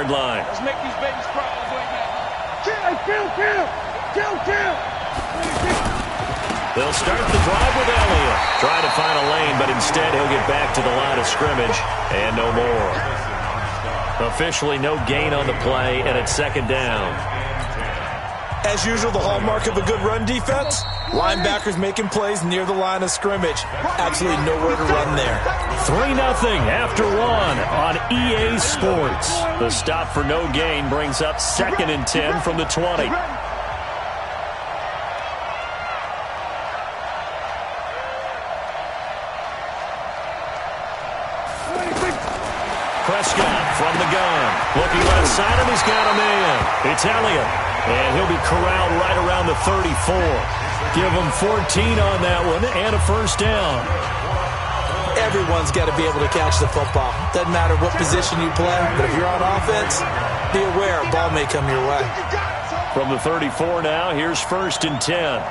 7-yard line. Let's make these babies cry all the way now. Kill. They'll start the drive with Elliott. Trying to find a lane, but instead he'll get back to the line of scrimmage and no more. Officially no gain on the play, and it's second down. As usual, the hallmark of a good run defense, linebackers making plays near the line of scrimmage. Absolutely nowhere to run there. 3-0 after one on EA Sports. The stop for no gain brings up 2nd and 10 from the 20. Prescott from the gun. Looking left side, and he's got a man. It's Elliott. And he'll be corralled right around the 34. Give him 14 on that one and a first down. Everyone's got to be able to catch the football. Doesn't matter what position you play, but if you're on offense, be aware a ball may come your way. From the 34 now, here's 1st and 10.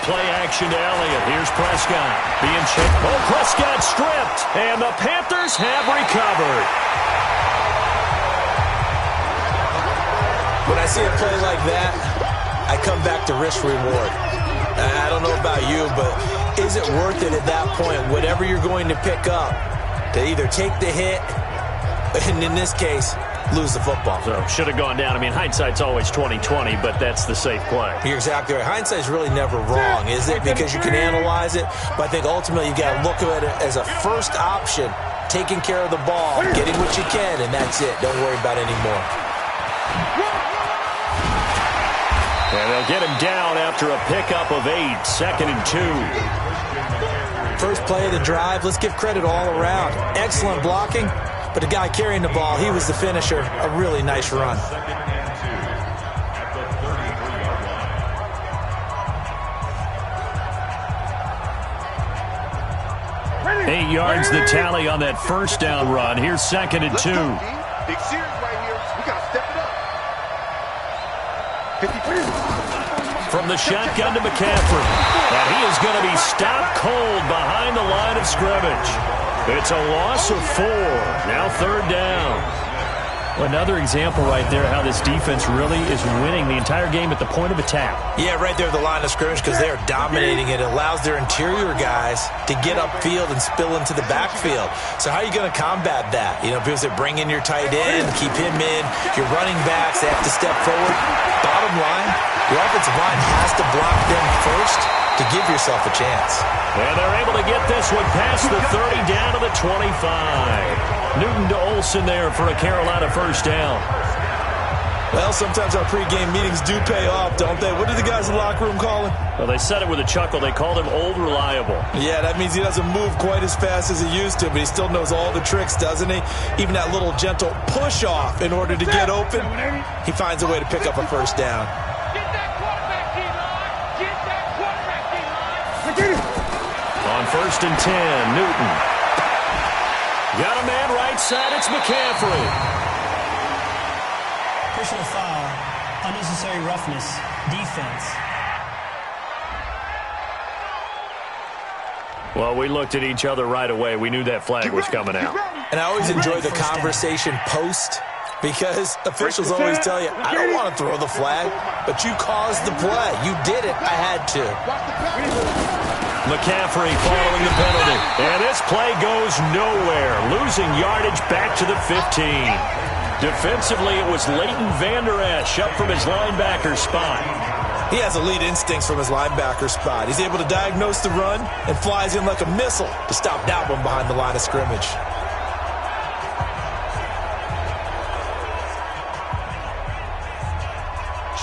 Play action to Elliott. Here's Prescott. Being checked. Oh, Prescott stripped. And the Panthers have recovered. When I see a play like that, I come back to risk reward. I don't know about you, but is it worth it at that point, whatever you're going to pick up, to either take the hit, and in this case, lose the football? So should have gone down. I mean, hindsight's always 20/20, but that's the safe play. You're exactly right. Hindsight's really never wrong, is it? Because you can analyze it, but I think ultimately you got to look at it as a first option, taking care of the ball, getting what you can, and that's it. Don't worry about it anymore. And they'll get him down after a pickup of 8, 2nd and 2. First play of the drive, let's give credit all around. Excellent blocking. But the guy carrying the ball, he was the finisher. A really nice run. 8 yards the tally on that first down run. Here's 2nd and 2. Big series right here. We got to step it up. From the shotgun to McCaffrey. And he is going to be stopped cold behind the line of scrimmage. It's a loss of 4. Now 3rd down. Another example right there how this defense really is winning the entire game at the point of attack. Yeah, right there at the line of scrimmage because they are dominating it. It allows their interior guys to get upfield and spill into the backfield. So how are you going to combat that? You know, people say bring in your tight end, keep him in. Your running backs, they have to step forward. Bottom line, your offensive line has to block them first to give yourself a chance. And they're able to get this one past the 30 down to the 25. Newton to Olsen there for a Carolina first down. Well, sometimes our pregame meetings do pay off, don't they? What did the guys in the locker room call him? Well, they said it with a chuckle. They called him Old Reliable. Yeah, that means he doesn't move quite as fast as he used to, but he still knows all the tricks, doesn't he? Even that little gentle push-off in order to get open, he finds a way to pick up a first down. On 1st and 10, Newton. Got a man right side, it's McCaffrey. Personal foul, unnecessary roughness, defense. Well, we looked at each other right away. We knew that flag was coming out. And I always enjoy the conversation post because officials always tell you, I don't want to throw the flag, but you caused the play. You did it. I had to. McCaffrey following the penalty. And this play goes nowhere. Losing yardage back to the 15. Defensively, it was Leighton Vander Esch up from his linebacker spot. He has elite instincts from his linebacker spot. He's able to diagnose the run and flies in like a missile to stop that one behind the line of scrimmage.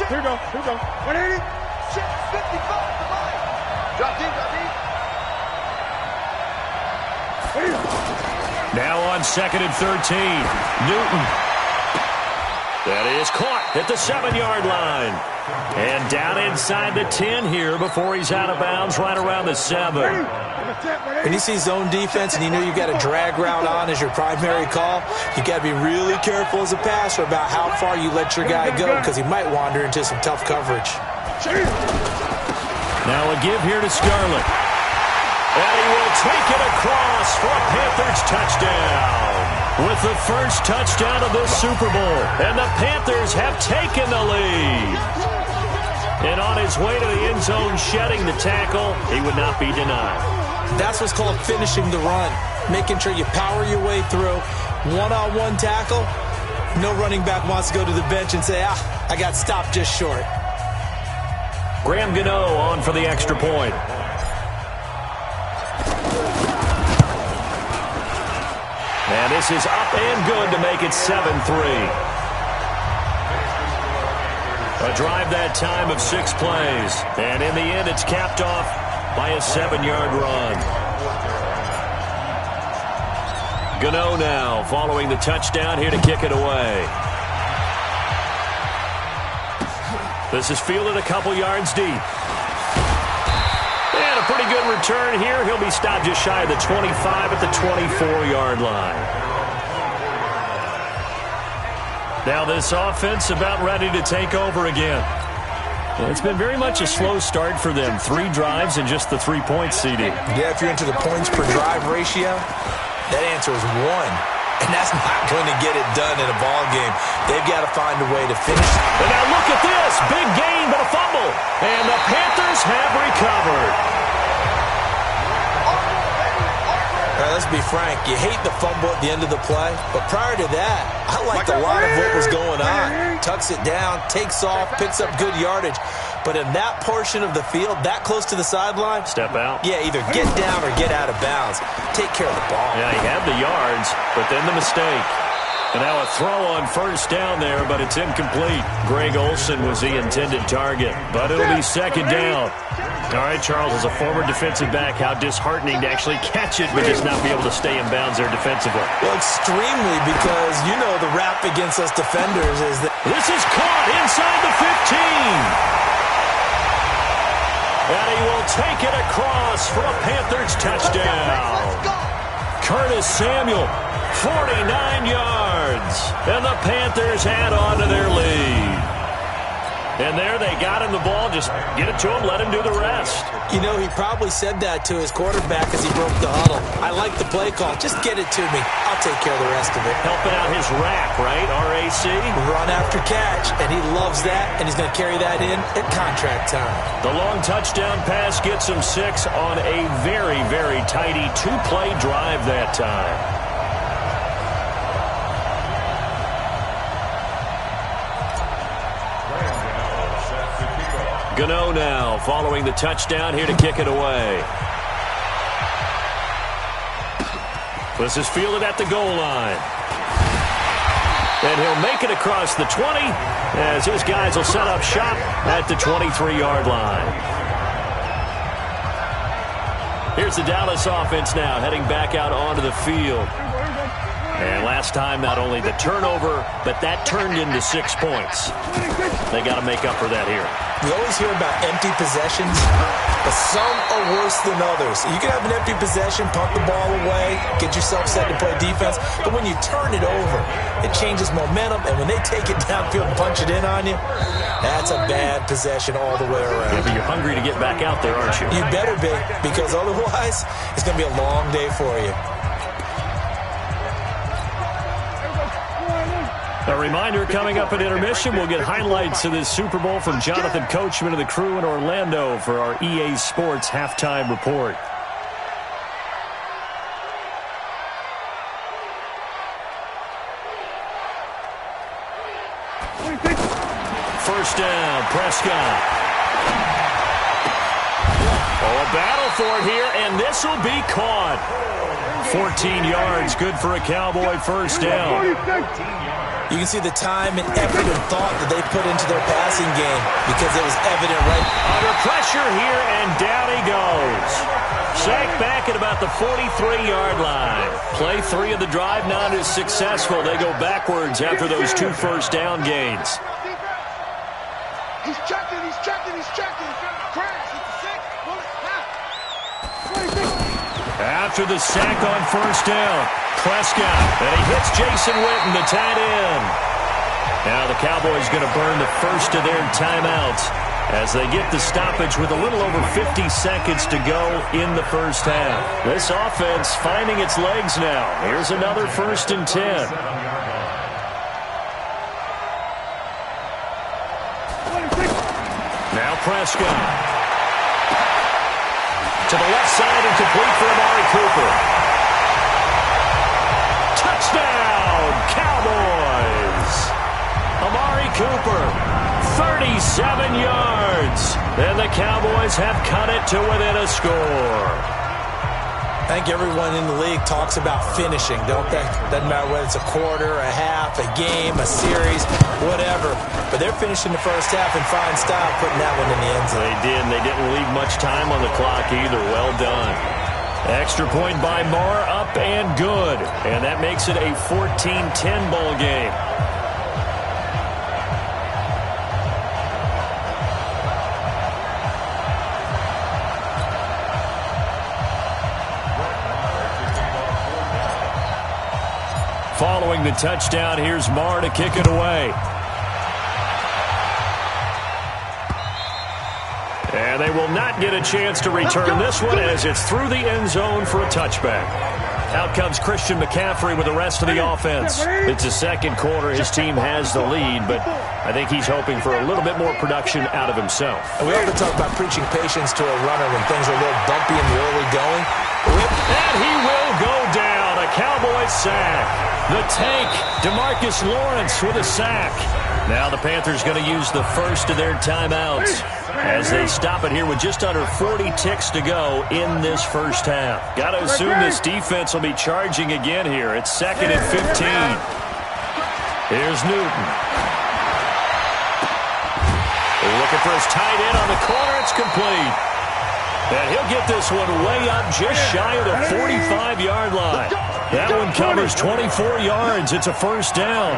Here we go. 180. 55 to line. Drop deep. Now on 2nd and 13. Newton. That is caught at the 7-yard line. And down inside the 10 here before he's out of bounds right around the 7. When you see zone defense and you know you've got a drag route on as your primary call, you got to be really careful as a passer about how far you let your guy go because he might wander into some tough coverage. Now a give here to Scarlett. And he will take it across for a Panthers touchdown. With the first touchdown of this Super Bowl. And the Panthers have taken the lead. And on his way to the end zone, shedding the tackle, he would not be denied. That's what's called finishing the run. Making sure you power your way through. One-on-one tackle. No running back wants to go to the bench and say, I got stopped just short. Graham Gano on for the extra point. And this is up and good to make it 7-3. A drive that time of 6 plays. And in the end, it's capped off by a 7-yard run. Gano now following the touchdown here to kick it away. This is fielded a couple yards deep. And a pretty good return here. He'll be stopped just shy of the 25 at the 24-yard line. Now this offense about ready to take over again. It's been very much a slow start for them. 3 drives and just the 3 points, CD. Yeah, if you're into the points per drive ratio, that answer is 1. And that's not going to get it done in a ball game. They've got to find a way to finish. And now look at this. Big gain, but a fumble. And the Panthers have recovered. Let's be frank, you hate the fumble at the end of the play, but prior to that, I liked a lot of what was going on. Tucks it down, takes off, picks up good yardage. But in that portion of the field, that close to the sideline, step out. Yeah, either get down or get out of bounds. Take care of the ball. Yeah, he had the yards, but then the mistake. And now a throw on first down there, but it's incomplete. Greg Olsen was the intended target, but it'll be second down. All right, Charles, as a former defensive back, how disheartening to actually catch it, but just not be able to stay in bounds there defensively. Well, extremely, because you know the rap against us defenders is that this is caught inside the 15. And he will take it across for a Panthers touchdown. Curtis Samuel, 49 yards. And the Panthers add on to their lead. And there they got him the ball. Just get it to him, let him do the rest. You know, he probably said that to his quarterback as he broke the huddle. I like the play call. Just get it to me. I'll take care of the rest of it. Helping out his rack, right? RAC. Run after catch. And he loves that, and he's going to carry that in at contract time. The long touchdown pass gets him 6 on a very, very tidy 2-play drive that time. Gano now following the touchdown here to kick it away. This is fielded at the goal line. And he'll make it across the 20 as his guys will set up shop at the 23-yard line. Here's the Dallas offense now heading back out onto the field. And last time, not only the turnover, but that turned into 6 points. They got to make up for that here. We always hear about empty possessions, but some are worse than others. You can have an empty possession, pump the ball away, get yourself set to play defense, but when you turn it over, it changes momentum, and when they take it downfield and punch it in on you, that's a bad possession all the way around. Yeah, but you're hungry to get back out there, aren't you? You better be, because otherwise, it's going to be a long day for you. A reminder, coming up at intermission, we'll get highlights of this Super Bowl from Jonathan Coachman and the crew in Orlando for our EA Sports halftime report. First down, Prescott. Oh, a battle for it here, and this will be caught. 14 yards, good for a Cowboy first down. You can see the time and effort and thought that they put into their passing game because it was evident right under pressure here, and down he goes. Sacked back at about the 43-yard line. Play 3 of the drive not as successful. They go backwards after those 2 first down gains. He's checking, he's checking, he's checking. Crash, it's a 6. After the sack on first down, Prescott, and he hits Jason Witten, the tight end. Now the Cowboys going to burn the first of their timeouts as they get the stoppage with a little over 50 seconds to go in the first half. This offense finding its legs now. Here's another 1st and 10. Now Prescott. To the left side and complete for Amari Cooper. Touchdown, Cowboys! Amari Cooper, 37 yards. And the Cowboys have cut it to within a score. I think everyone in the league talks about finishing, don't they? Doesn't matter whether it's a quarter, a half, a game, a series, whatever. But they're finishing the first half in fine style, putting that one in the end zone. They did, and they didn't leave much time on the clock either. Well done. Extra point by Marr, up and good. And that makes it a 14-10 ball game. Following the touchdown, here's Marr to kick it away. And they will not get a chance to return this one as it's through the end zone for a touchback. Out comes Christian McCaffrey with the rest of the offense. It's the second quarter. His team has the lead, but I think he's hoping for a little bit more production out of himself. And we often talk about preaching patience to a runner when things are a little bumpy in the early going. And he will go down. A Cowboys sack. The tank, DeMarcus Lawrence with a sack. Now the Panthers going to use the first of their timeouts as they stop it here with just under 40 ticks to go in this first half. Got to assume this defense will be charging again here. It's 2nd and 15. Here's Newton. Looking for his tight end on the corner. It's complete. And he'll get this one way up just shy of the 45-yard line. That one covers 24 yards. It's a first down.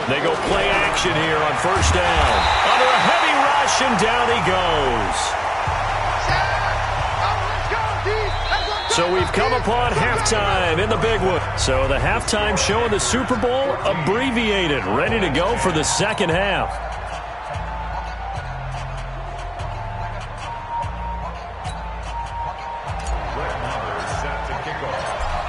They go play action here on first down. Under a heavy rush, and down he goes. So we've come upon halftime in the big one. So the halftime show in the Super Bowl abbreviated, ready to go for the second half.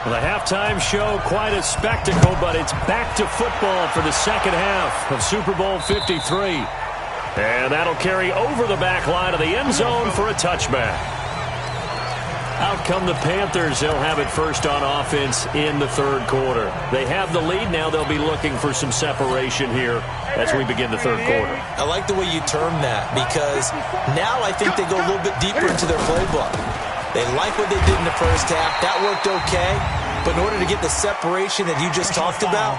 The halftime show, quite a spectacle, but it's back to football for the second half of Super Bowl 53. And that'll carry over the back line of the end zone for a touchback. Out come the Panthers. They'll have it first on offense in the third quarter. They have the lead. Now they'll be looking for some separation here as we begin the third quarter. I like the way you term that because now I think they go a little bit deeper into their playbook. They like what they did in the first half. That worked okay. But in order to get the separation that you just talked about,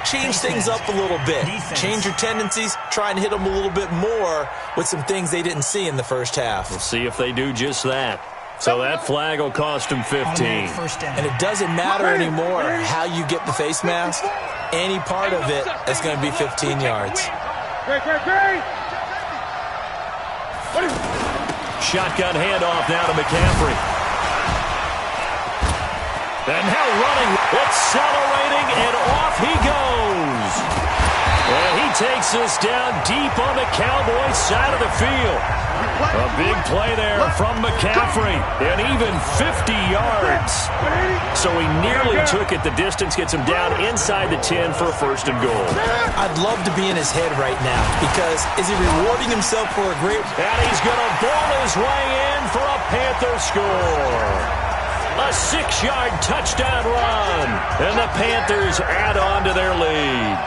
change things up a little bit. Change your tendencies. Try and hit them a little bit more with some things they didn't see in the first half. We'll see if they do just that. So that flag will cost them 15. And it doesn't matter anymore how you get the face mask. Any part of it is going to be 15 yards. Shotgun handoff now to McCaffrey. And now running, accelerating, and off he goes. And he takes this down deep on the Cowboys side of the field. A big play there from McCaffrey, and even 50 yards. So he nearly took it the distance, gets him down inside the 10 for a first and goal. I'd love to be in his head right now because is he rewarding himself for a great... And he's going to ball his way in for a Panther score. A 6-yard touchdown run, and the Panthers add on to their lead.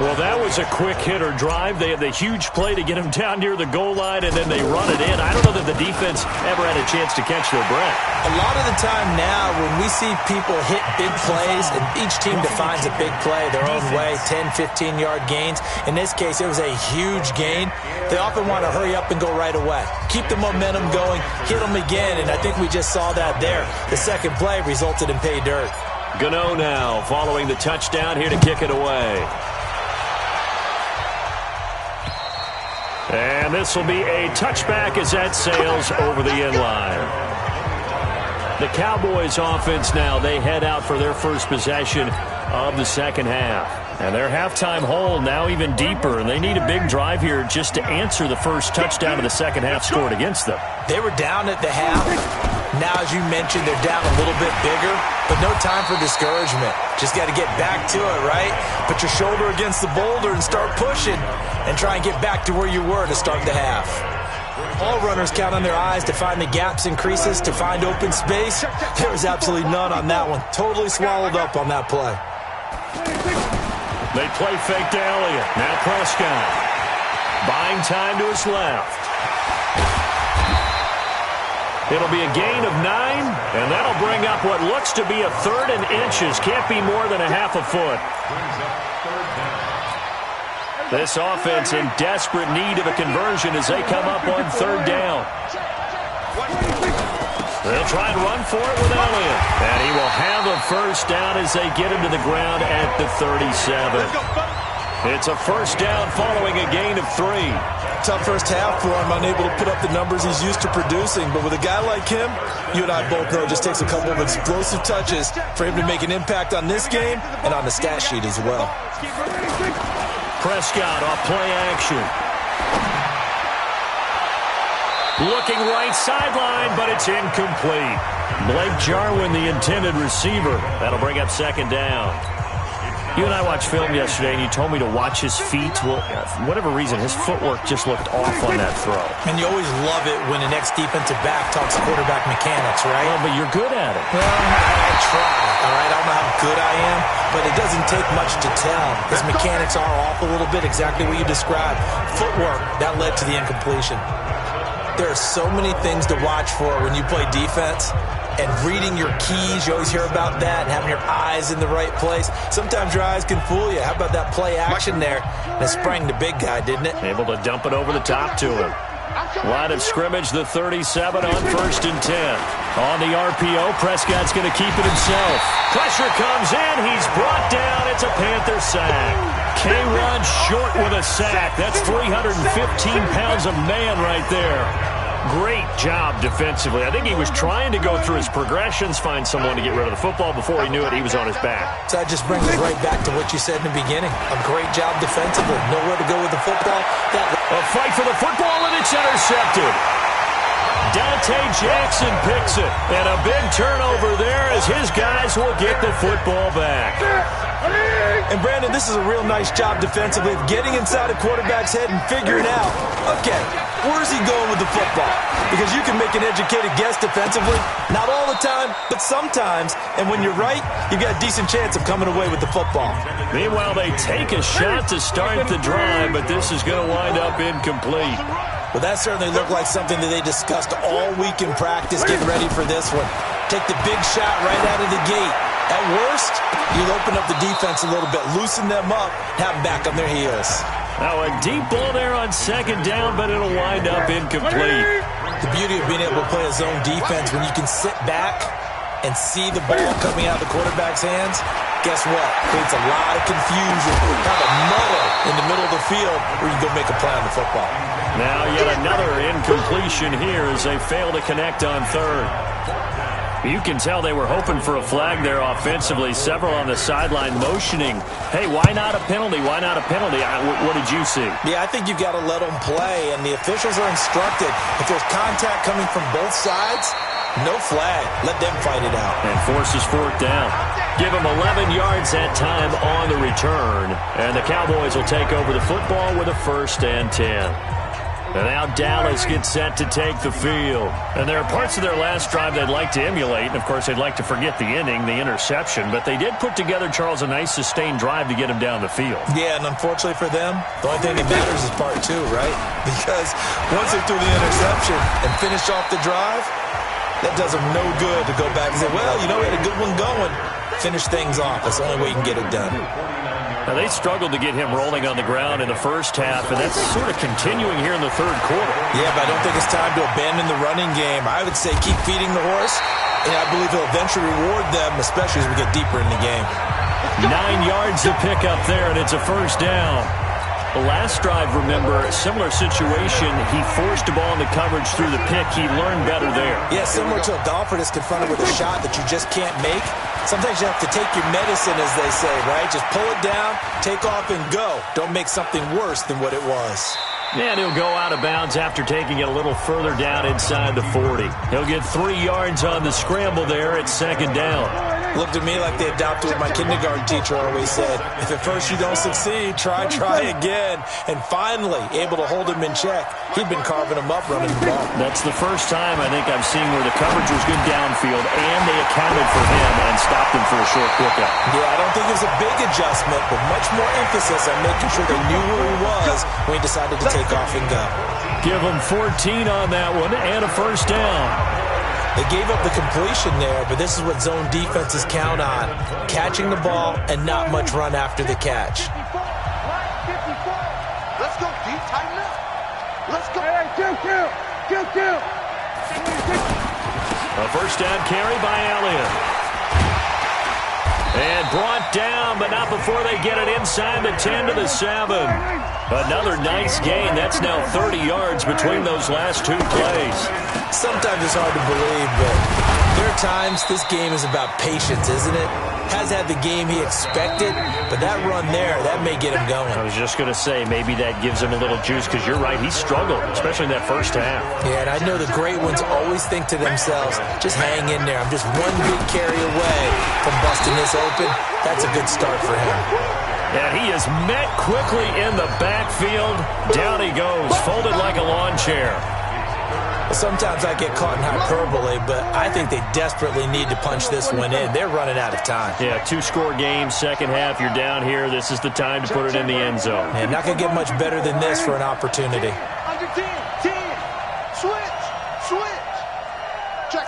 Well, that was a quick hitter drive. They had the huge play to get him down near the goal line, and then they run it in. I don't know that the defense ever had a chance to catch their breath. A lot of the time now when we see people hit big plays, and each team defines a big play their own way, 10, 15-yard gains. In this case, it was a huge gain. They often want to hurry up and go right away. Keep the momentum going, hit them again, and I think we just saw that there. The second play resulted in pay dirt. Gano now following the touchdown here to kick it away. And this will be a touchback as that sails over the end line. The Cowboys offense now, they head out for their first possession of the second half. And their halftime hole now even deeper, and they need a big drive here just to answer the first touchdown of the second half scored against them. They were down at the half. Now, as you mentioned, they're down a little bit bigger, but no time for discouragement. Just got to get back to it, right? Put your shoulder against the boulder and start pushing and try and get back to where you were to start the half. All runners count on their eyes to find the gaps and creases, to find open space. There was absolutely none on that one. Totally swallowed up on that play. They play fake to Elliott. Now Prescott. Buying time to his left. It'll be a gain of 9, and that'll bring up what looks to be a 3rd and inches. Can't be more than a half a foot. This offense in desperate need of a conversion as they come up on 3rd down. They'll try and run for it with Elliott. And he will have a first down as they get him to the ground at the 37. It's a first down following a gain of 3. Tough first half for him, unable to put up the numbers he's used to producing. But with a guy like him, you and I both know it just takes a couple of explosive touches for him to make an impact on this game and on the stat sheet as well. Prescott off play action. Looking right sideline, but it's incomplete. Blake Jarwin, the intended receiver. That'll bring up 2nd down. You and I watched film yesterday, and you told me to watch his feet. Well, for whatever reason, his footwork just looked off on that throw. And you always love it when an ex-defensive back talks quarterback mechanics, right? Well, but you're good at it. Well, I try, all right? I don't know how good I am, but it doesn't take much to tell. His mechanics are off a little bit, exactly what you described. Footwork, that led to the incompletion. There are so many things to watch for when you play defense. And reading your keys, you always hear about that, and having your eyes in the right place. Sometimes your eyes can fool you. How about that play action there? And it sprang the big guy, didn't it? Able to dump it over the top to him. Line of scrimmage, the 37 on 1st and 10. On the RPO, Prescott's going to keep it himself. Pressure comes in. He's brought down. It's a Panther sack. K-Rod short with a sack. That's 315 pounds of man right there. Great job defensively. I think he was trying to go through his progressions, find someone to get rid of the football. Before he knew it, he was on his back. So that just brings us right back to what you said in the beginning. A great job defensively. Nowhere to go with the football. A fight for the football, and it's intercepted. Dante Jackson picks it. And a big turnover there as his guys will get the football back. And, Brandon, this is a real nice job defensively of getting inside a quarterback's head and figuring out, okay, where's he going with the football? Because you can make an educated guess defensively. Not all the time, but sometimes. And when you're right, you've got a decent chance of coming away with the football. Meanwhile, they take a shot to start the drive, but this is going to wind up incomplete. Well, that certainly looked like something that they discussed all week in practice, getting ready for this one. Take the big shot right out of the gate. At worst, you'll open up the defense a little bit, loosen them up, have them back on their heels. Now a deep ball there on 2nd down, but it'll wind up incomplete. The beauty of being able to play a zone defense when you can sit back and see the ball coming out of the quarterback's hands, guess what? Creates a lot of confusion, kind of muddle in the middle of the field where you go make a play on the football. Now yet another incompletion here as they fail to connect on 3rd. You can tell they were hoping for a flag there offensively. Several on the sideline motioning, hey, why not a penalty? Why not a penalty? What did you see? Yeah, I think you've got to let them play, and the officials are instructed. If there's contact coming from both sides, no flag. Let them fight it out. And forces 4th down. Give them 11 yards that time on the return. And the Cowboys will take over the football with a 1st and 10. And now Dallas gets set to take the field. And there are parts of their last drive they'd like to emulate. And, of course, they'd like to forget the inning, the interception. But they did put together, Charles, a nice sustained drive to get him down the field. Yeah, and unfortunately for them, the only thing that matters is part 2, right? Because once they threw the interception and finished off the drive, that does them no good to go back and say, well, you know, we had a good one going. Finish things off. That's the only way you can get it done. Now, they struggled to get him rolling on the ground in the first half, and that's sort of continuing here in the 3rd quarter. Yeah, but I don't think it's time to abandon the running game. I would say keep feeding the horse, and I believe he'll eventually reward them, especially as we get deeper in the game. 9 yards to pick up there, and it's a 1st down. The last drive, remember, a similar situation. He forced the ball into coverage through the pick. He learned better there. Yeah, similar to a golfer that's confronted with a shot that you just can't make. Sometimes you have to take your medicine, as they say, right? Just pull it down, take off, and go. Don't make something worse than what it was. And he'll go out of bounds after taking it a little further down inside the 40. He'll get 3 yards on the scramble there at second down. Looked to me like they adopted what my kindergarten teacher always said. If at first you don't succeed, try again. And finally, able to hold him in check. He'd been carving him up running the ball. That's the first time I think I've seen where the coverage was good downfield and they accounted for him and stopped him for a short pickup. Yeah, I don't think it was a big adjustment, but much more emphasis on making sure they knew where he was when he decided to take off and go. Give him 14 on that one and a first down. They gave up the completion there, but this is what zone defenses count on. Catching the ball and not much run after the catch. 54. Let's go, D. Tighten up. Let's go. Kill. A first down carry by Elliott. And brought down, but not before they get it inside the 10 to the 7. Another nice gain. That's now 30 yards between those last 2 plays. Sometimes it's hard to believe, but there are times this game is about patience, isn't it? Has had the game he expected, but that run there, that may get him going. I was just going to say, maybe that gives him a little juice, because you're right, he struggled, especially in that first half. Yeah, and I know the great ones always think to themselves, just hang in there. I'm just one big carry away from busting this open. That's a good start for him. And he is met quickly in the backfield. Down he goes, folded like a lawn chair. Sometimes I get caught in hyperbole, but I think they desperately need to punch this one in. They're running out of time. Yeah, 2-score game, second half, you're down here. This is the time to put it in the end zone. And not going to get much better than this for an opportunity. Under 10. Switch. Check.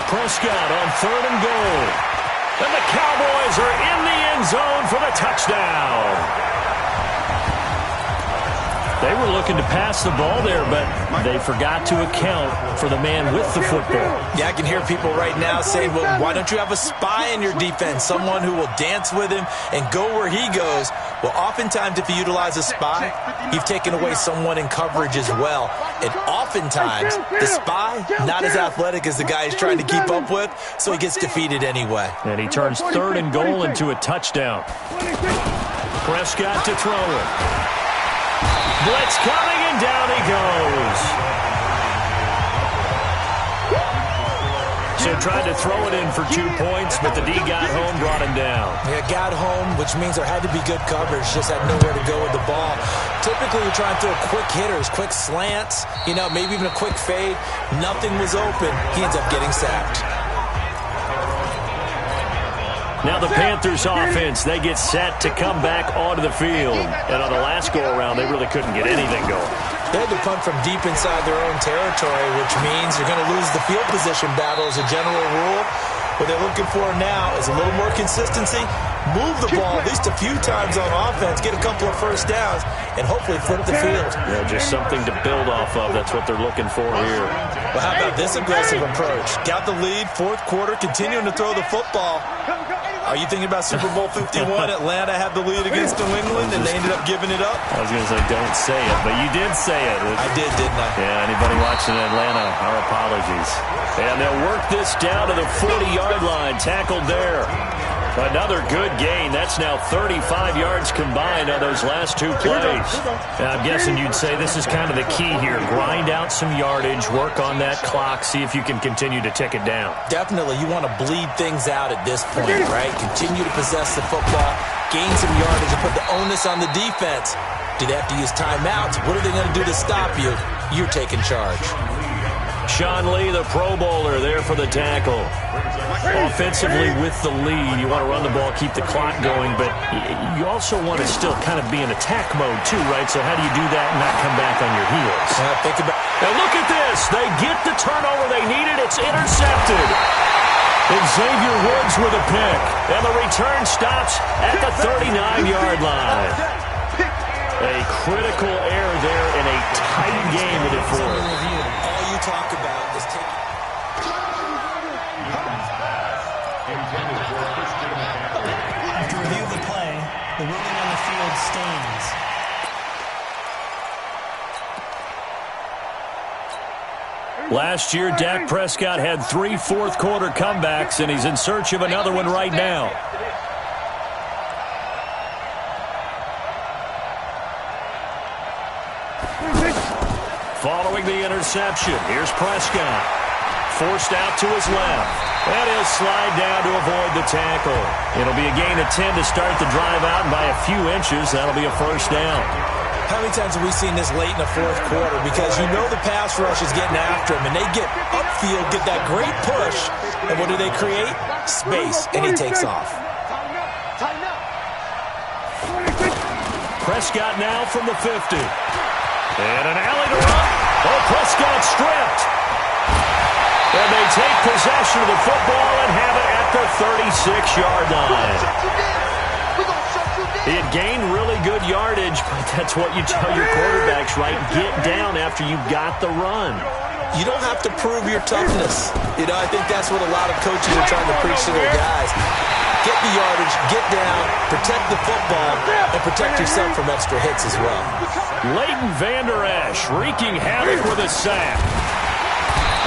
Prescott on 3rd and goal. And the Cowboys are in the end zone for the touchdown. They were looking to pass the ball there, but they forgot to account for the man with the football. Yeah, I can hear people right now saying, well, why don't you have a spy in your defense, someone who will dance with him and go where he goes? Well, oftentimes if you utilize a spy, you've taken away someone in coverage as well. And oftentimes, the spy, not as athletic as the guy he's trying to keep up with, so he gets defeated anyway. And he turns 3rd and goal into a touchdown. Prescott to throw it. Blitz coming, and down he goes. So tried to throw it in for 2 points, but the D got home, brought him down. Yeah, got home, which means there had to be good coverage, just had nowhere to go with the ball. Typically, you're trying to throw quick hitters, quick slants, maybe even a quick fade. Nothing was open. He ends up getting sacked. Now the Panthers offense, they get set to come back onto the field. And on the last go-around, they really couldn't get anything going. They had to punt from deep inside their own territory, which means you're going to lose the field position battle as a general rule. What they're looking for now is a little more consistency, move the ball at least a few times on offense, get a couple of first downs, and hopefully flip the field. Yeah, just something to build off of. That's what they're looking for here. Well, how about this aggressive approach? Got the lead, 4th quarter, continuing to throw the football. Are you thinking about Super Bowl 51? Atlanta had the lead against New England, and they ended up giving it up? I was going to say, don't say it, but you did say it. I did, didn't I? Yeah, anybody watching Atlanta, our apologies. And they'll work this down to the 40-yard line, tackled there. Another good gain. That's now 35 yards combined on those last 2 plays. Now, I'm guessing you'd say this is kind of the key here. Grind out some yardage, work on that clock, see if you can continue to tick it down. Definitely. You want to bleed things out at this point, right? Continue to possess the football, gain some yardage, and put the onus on the defense. Do they have to use timeouts? What are they going to do to stop you? You're taking charge. Sean Lee, the Pro Bowler, there for the tackle. Offensively with the lead, you want to run the ball, keep the clock going, but you also want to still kind of be in attack mode too, right? So how do you do that and not come back on your heels? Now look at this. They get the turnover they needed. It's intercepted. And Xavier Woods with a pick. And the return stops at the 39-yard line. A critical error there in a tight game with it for him. All you talk about is taking... After stands. Last year, Dak Prescott had 3 fourth-quarter comebacks, and he's in search of another one right now. Following the interception, here's Prescott. Forced out to his left. And he'll slide down to avoid the tackle. It'll be a gain of 10 to start the drive out, and by a few inches, that'll be a first down. How many times have we seen this late in the fourth quarter? Because you know the pass rush is getting after him, and they get upfield, get that great push, and what do they create? Space, and he takes off. Prescott now from the 50. And an alley to run. Oh, Prescott stripped. And they take possession of the football and have it at the 36-yard line. He had gained really good yardage, but that's what you tell your quarterbacks, right? Get down after you got the run. You don't have to prove your toughness. You know, I think that's what a lot of coaches are trying to preach to their guys. Get the yardage, get down, protect the football, and protect yourself from extra hits as well. Leighton Vander Esch wreaking havoc with a sack.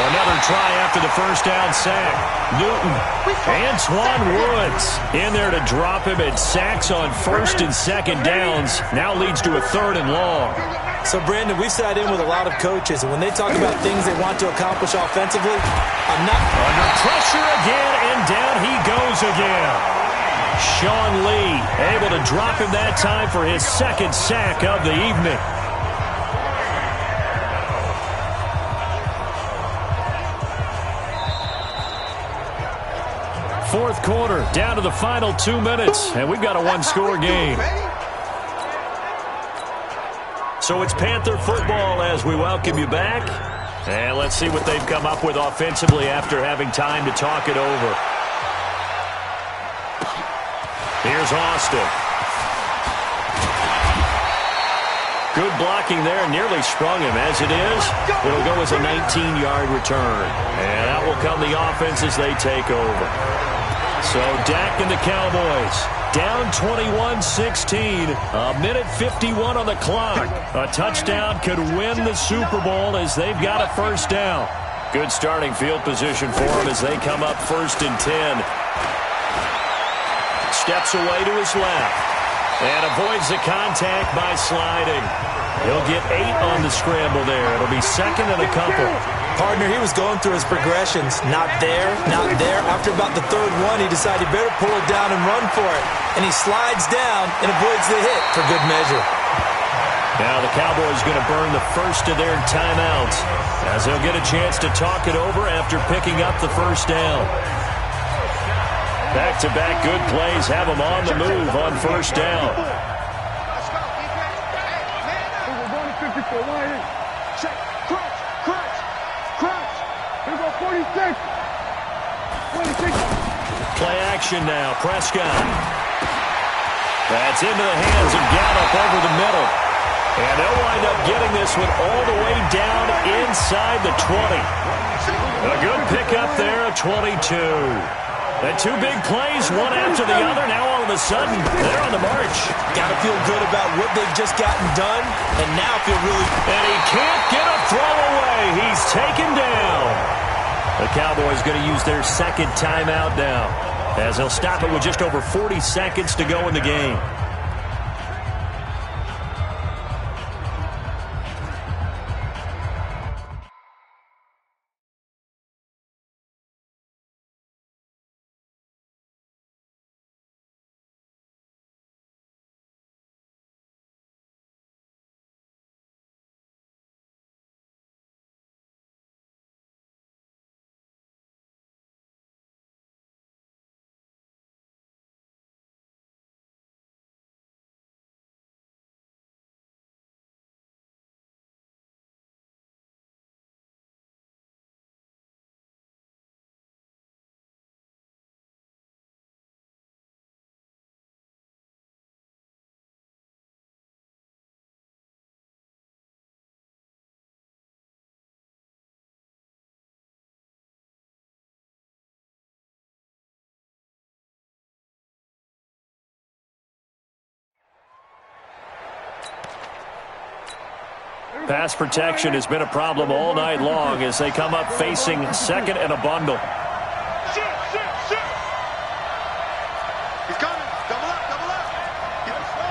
Another try after the first down sack. Newton. Antoine Woods in there to drop him at sacks on first and second downs. Now leads to a 3rd and long. So, Brandon, we sat in with a lot of coaches, and when they talk about things they want to accomplish offensively, I'm not... Under pressure again, and down he goes again. Sean Lee able to drop him that time for his 2nd sack of the evening. Fourth quarter, down to the final 2 minutes, and we've got a one-score game. So it's Panther football as we welcome you back. And let's see what they've come up with offensively after having time to talk it over. Here's Austin. Good blocking there, nearly sprung him. As it is, it'll go as a 19-yard return. And that will come the offense as they take over. So Dak and the Cowboys down 21-16. A minute 51 on the clock. A touchdown could win the Super Bowl as they've got a first down. Good starting field position for them as they come up 1st and 10. Steps away to his left and avoids the contact by sliding. He'll get 8 on the scramble there. It'll be 2nd and a couple. Partner, he was going through his progressions. Not there, not there. After about the 3rd one, he decided he better pull it down and run for it. And he slides down and avoids the hit for good measure. Now the Cowboys going to burn the first of their timeouts as they'll get a chance to talk it over after picking up the first down. Back-to-back good plays have them on the move on first down. Check. Crunch. Here we go, 46. 26. Play action now. Prescott. That's into the hands of Gallup over the middle. And they'll wind up getting this one all the way down inside the 20. A good pickup there at 22. The 2 big plays, one after the other. Now all of a sudden, they're on the march. Got to feel good about what they've just gotten done, and now feel really... And he can't get a throw away. He's taken down. The Cowboys going to use their 2nd timeout now, as they'll stop it with just over 40 seconds to go in the game. pass protection has been a problem all night long as they come up facing second and a bundle. Shoot. He's coming. Double up. Get it slow.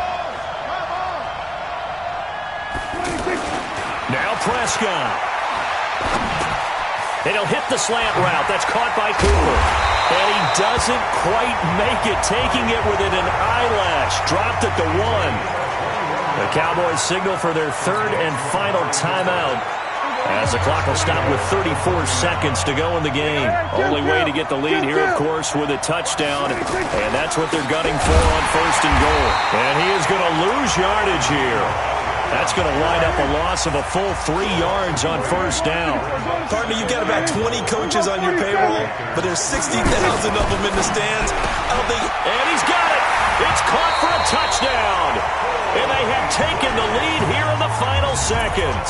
Now Prescott. And he'll hit the slant route. That's caught by Cooper. And he doesn't quite make it, taking it within an eyelash. Dropped at the 1. The Cowboys signal for their third and final timeout as the clock will stop with 34 seconds to go in the game. Only way to get the lead here, of course, with a touchdown. And that's what they're gunning for on first and goal. And he is going to lose yardage here. That's going to wind up a loss of a full 3 yards on first down. Partner, you've got about 20 coaches on your payroll, but there's 60,000 of them in the stands. And he's got it. It's caught for a touchdown. And they have taken the lead here in the final seconds.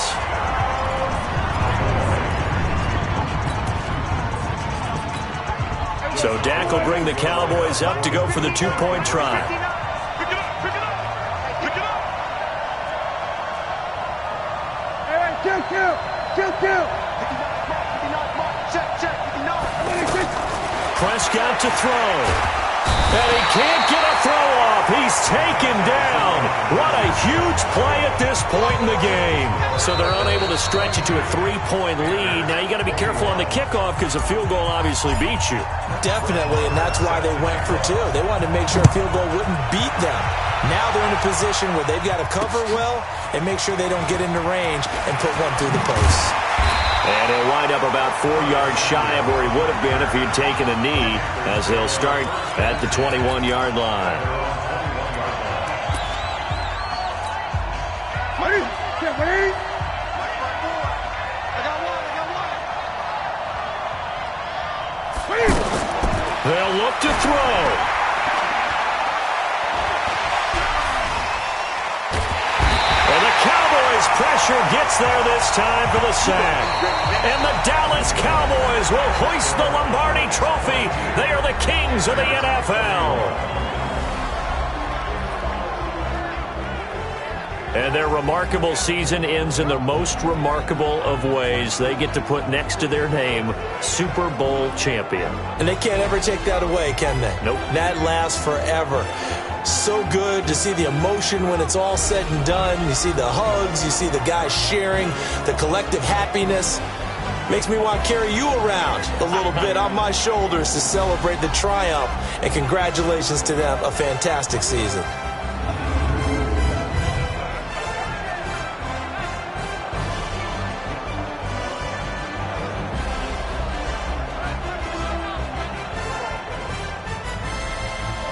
So Dak will bring the Cowboys up to go for the 2-point try. Prescott to throw. And he can't get a throw off. He's taken down. What a huge play at this point in the game. So they're unable to stretch it to a 3-point lead. Now you got to be careful on the kickoff because a field goal obviously beats you. Definitely, and that's why they went for 2. They wanted to make sure a field goal wouldn't beat them. Now they're in a position where they've got to cover well and make sure they don't get into range and put one through the post. And he'll wind up about 4 yards shy of where he would have been if he had taken a knee, as they'll start at the 21-yard line. They'll look to throw. Pressure gets there this time for the sack. And the Dallas Cowboys will hoist the Lombardi Trophy. They are the kings of the NFL. And their remarkable season ends in the most remarkable of ways. They get to put next to their name, Super Bowl champion. And they can't ever take that away, can they? Nope. That lasts forever. So good to see the emotion when it's all said and done. You see the hugs, you see the guys sharing, the collective happiness. Makes me want to carry you around a little bit on my shoulders to celebrate the triumph. And congratulations to them, a fantastic season.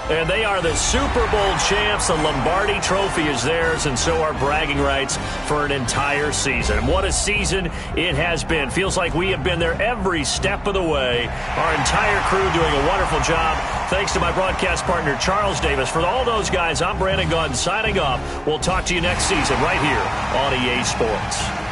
And they are the Super Bowl champs. The Lombardi Trophy is theirs, and so are bragging rights for an entire season. What a season it has been. Feels like we have been there every step of the way. Our entire crew doing a wonderful job. Thanks to my broadcast partner, Charles Davis. For all those guys, I'm Brandon Gaudin signing off. We'll talk to you next season right here on EA Sports.